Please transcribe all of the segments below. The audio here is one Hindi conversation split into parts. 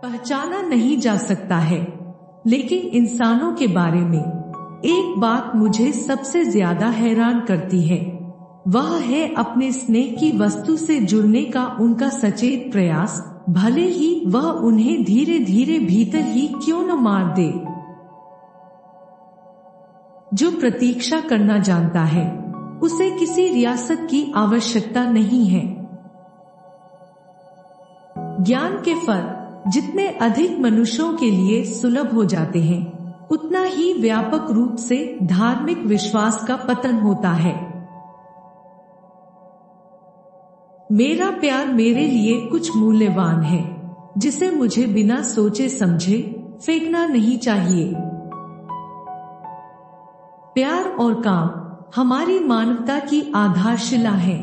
पहचाना नहीं जा सकता है। लेकिन इंसानों के बारे में एक बात मुझे सबसे ज्यादा हैरान करती है, वह है अपने स्नेह की वस्तु से जुड़ने का उनका सचेत प्रयास, भले ही वह उन्हें धीरे धीरे भीतर ही क्यों न मार दे। जो प्रतीक्षा करना जानता है उसे किसी रियासत की आवश्यकता नहीं है। ज्ञान के फल जितने अधिक मनुष्यों के लिए सुलभ हो जाते हैं, उतना ही व्यापक रूप से धार्मिक विश्वास का पतन होता है। मेरा प्यार मेरे लिए कुछ मूल्यवान है, जिसे मुझे बिना सोचे समझे फेंकना नहीं चाहिए। प्यार और काम हमारी मानवता की आधारशिला है।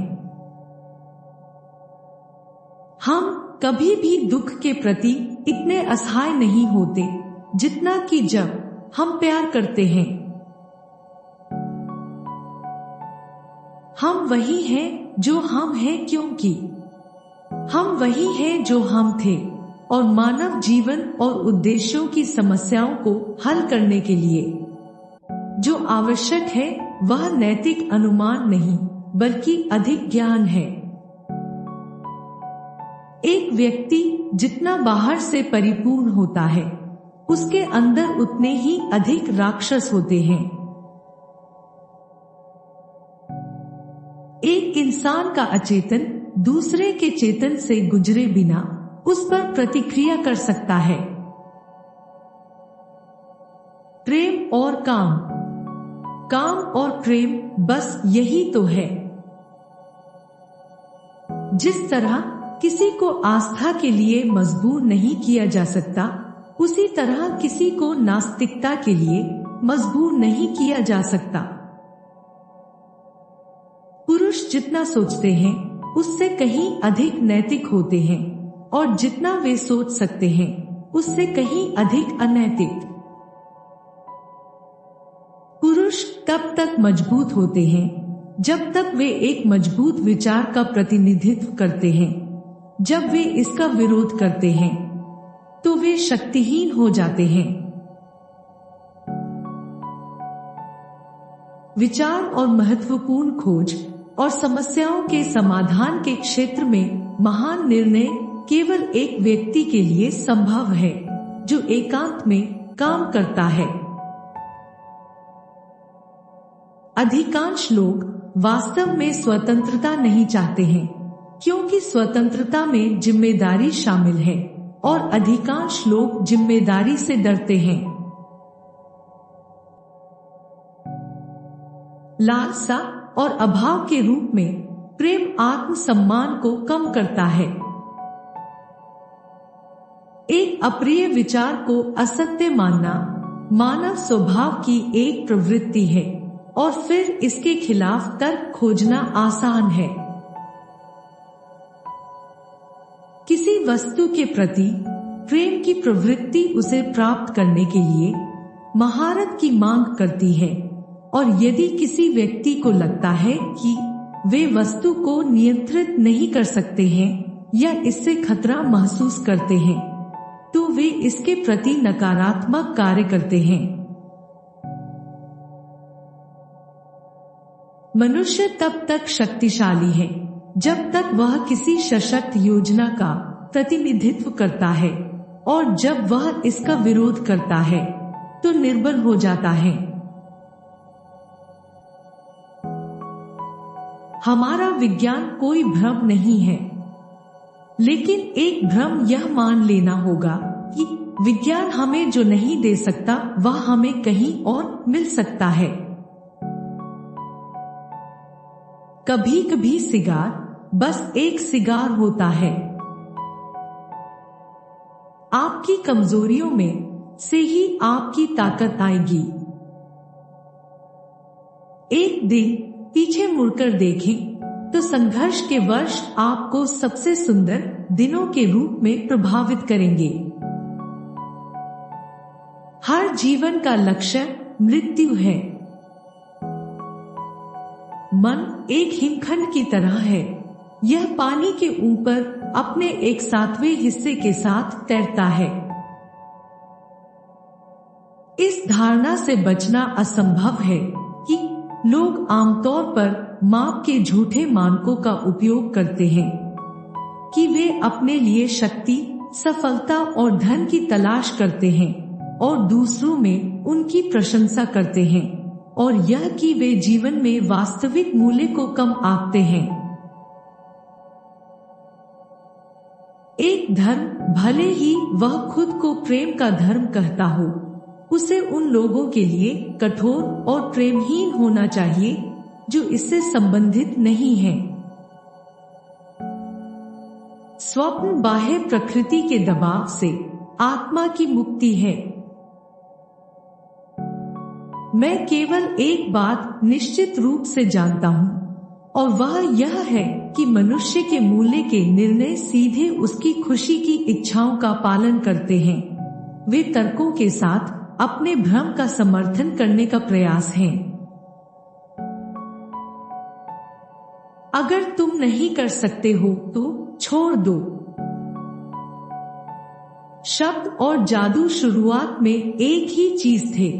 हम कभी भी दुख के प्रति इतने असहाय नहीं होते जितना कि जब हम प्यार करते हैं। हम वही हैं जो हम हैं क्योंकि हम वही हैं जो हम थे, और मानव जीवन और उद्देश्यों की समस्याओं को हल करने के लिए जो आवश्यक है वह नैतिक अनुमान नहीं बल्कि अधिक ज्ञान है। एक व्यक्ति जितना बाहर से परिपूर्ण होता है, उसके अंदर उतने ही अधिक राक्षस होते हैं। एक इंसान का अचेतन दूसरे के चेतन से गुजरे बिना उस पर प्रतिक्रिया कर सकता है। प्रेम और काम, काम और प्रेम बस यही तो है। जिस तरह किसी को आस्था के लिए मजबूर नहीं किया जा सकता, उसी तरह किसी को नास्तिकता के लिए मजबूर नहीं किया जा सकता। पुरुष जितना सोचते हैं उससे कहीं अधिक नैतिक होते हैं, और जितना वे सोच सकते हैं उससे कहीं अधिक अनैतिक। पुरुष तब तक मजबूत होते हैं जब तक वे एक मजबूत विचार का प्रतिनिधित्व करते हैं। जब वे इसका विरोध करते हैं तो वे शक्तिहीन हो जाते हैं। विचार और महत्वपूर्ण खोज और समस्याओं के समाधान के क्षेत्र में महान निर्णय केवल एक व्यक्ति के लिए संभव है जो एकांत में काम करता है। अधिकांश लोग वास्तव में स्वतंत्रता नहीं चाहते हैं, क्योंकि स्वतंत्रता में जिम्मेदारी शामिल है, और अधिकांश लोग जिम्मेदारी से डरते हैं। लालसा और अभाव के रूप में प्रेम आत्मसम्मान को कम करता है। एक अप्रिय विचार को असत्य मानना मानव स्वभाव की एक प्रवृत्ति है, और फिर इसके खिलाफ तर्क खोजना आसान है। किसी वस्तु के प्रति प्रेम की प्रवृत्ति उसे प्राप्त करने के लिए महारत की मांग करती है, और यदि किसी व्यक्ति को लगता है कि वे वस्तु को नियंत्रित नहीं कर सकते हैं या इससे खतरा महसूस करते हैं, तो वे इसके प्रति नकारात्मक कार्य करते हैं। मनुष्य तब तक शक्तिशाली है जब तक वह किसी सशक्त योजना का प्रतिनिधित्व करता है, और जब वह इसका विरोध करता है तो निर्बल हो जाता है। हमारा विज्ञान कोई भ्रम नहीं है, लेकिन एक भ्रम यह मान लेना होगा कि विज्ञान हमें जो नहीं दे सकता वह हमें कहीं और मिल सकता है। कभी कभी सिगार बस एक सिगार होता है। आपकी कमजोरियों में से ही आपकी ताकत आएगी। एक दिन पीछे मुड़कर देखें तो संघर्ष के वर्ष आपको सबसे सुंदर दिनों के रूप में प्रभावित करेंगे। हर जीवन का लक्ष्य मृत्यु है। मन एक हिमखंड की तरह है, यह पानी के ऊपर अपने एक सातवें हिस्से के साथ तैरता है। इस धारणा से बचना असंभव है कि लोग आमतौर पर माप के झूठे मानकों का उपयोग करते हैं कि वे अपने लिए शक्ति, सफलता और धन की तलाश करते हैं और दूसरों में उनकी प्रशंसा करते हैं, और यह कि वे जीवन में वास्तविक मूल्य को कम आंकते हैं। एक धर्म, भले ही वह खुद को प्रेम का धर्म कहता हो, उसे उन लोगों के लिए कठोर और प्रेमहीन होना चाहिए जो इससे संबंधित नहीं हैं। स्वप्न बाह्य प्रकृति के दबाव से आत्मा की मुक्ति है। मैं केवल एक बात निश्चित रूप से जानता हूँ, और वह यह है कि मनुष्य के मूल्य के निर्णय सीधे उसकी खुशी की इच्छाओं का पालन करते हैं। वे तर्कों के साथ अपने भ्रम का समर्थन करने का प्रयास है। अगर तुम नहीं कर सकते हो तो छोड़ दो। शब्द और जादू शुरुआत में एक ही चीज थे,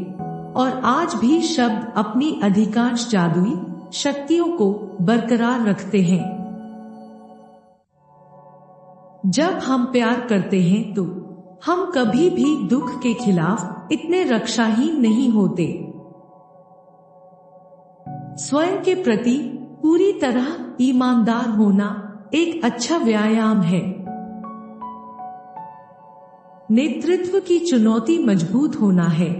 और आज भी शब्द अपनी अधिकांश जादुई शक्तियों को बरकरार रखते हैं। जब हम प्यार करते हैं तो हम कभी भी दुख के खिलाफ इतने रक्षाहीन नहीं होते। स्वयं के प्रति पूरी तरह ईमानदार होना एक अच्छा व्यायाम है। नेतृत्व की चुनौती मजबूत होना है,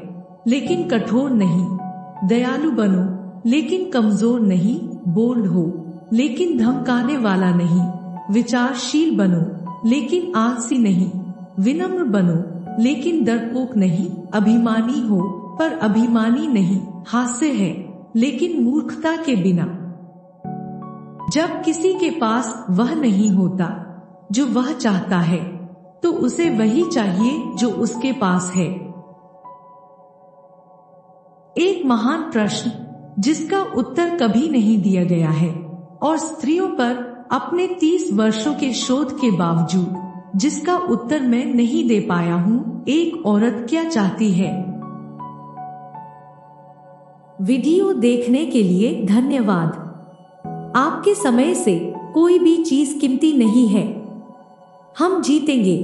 लेकिन कठोर नहीं। दयालु बनो, लेकिन कमजोर नहीं। बोल्ड हो, लेकिन धमकाने वाला नहीं। विचारशील बनो, लेकिन आलसी नहीं। विनम्र बनो, लेकिन डरपोक नहीं। अभिमानी हो, पर अभिमानी नहीं। हास्य है, लेकिन मूर्खता के बिना। जब किसी के पास वह नहीं होता जो वह चाहता है, तो उसे वही चाहिए जो उसके पास है। एक महान प्रश्न जिसका उत्तर कभी नहीं दिया गया है, और स्त्रियों पर अपने 30 वर्षों के शोध के बावजूद जिसका उत्तर मैं नहीं दे पाया हूँ, एक औरत क्या चाहती है। वीडियो देखने के लिए धन्यवाद। आपके समय से कोई भी चीज कीमती नहीं है। हम जीतेंगे।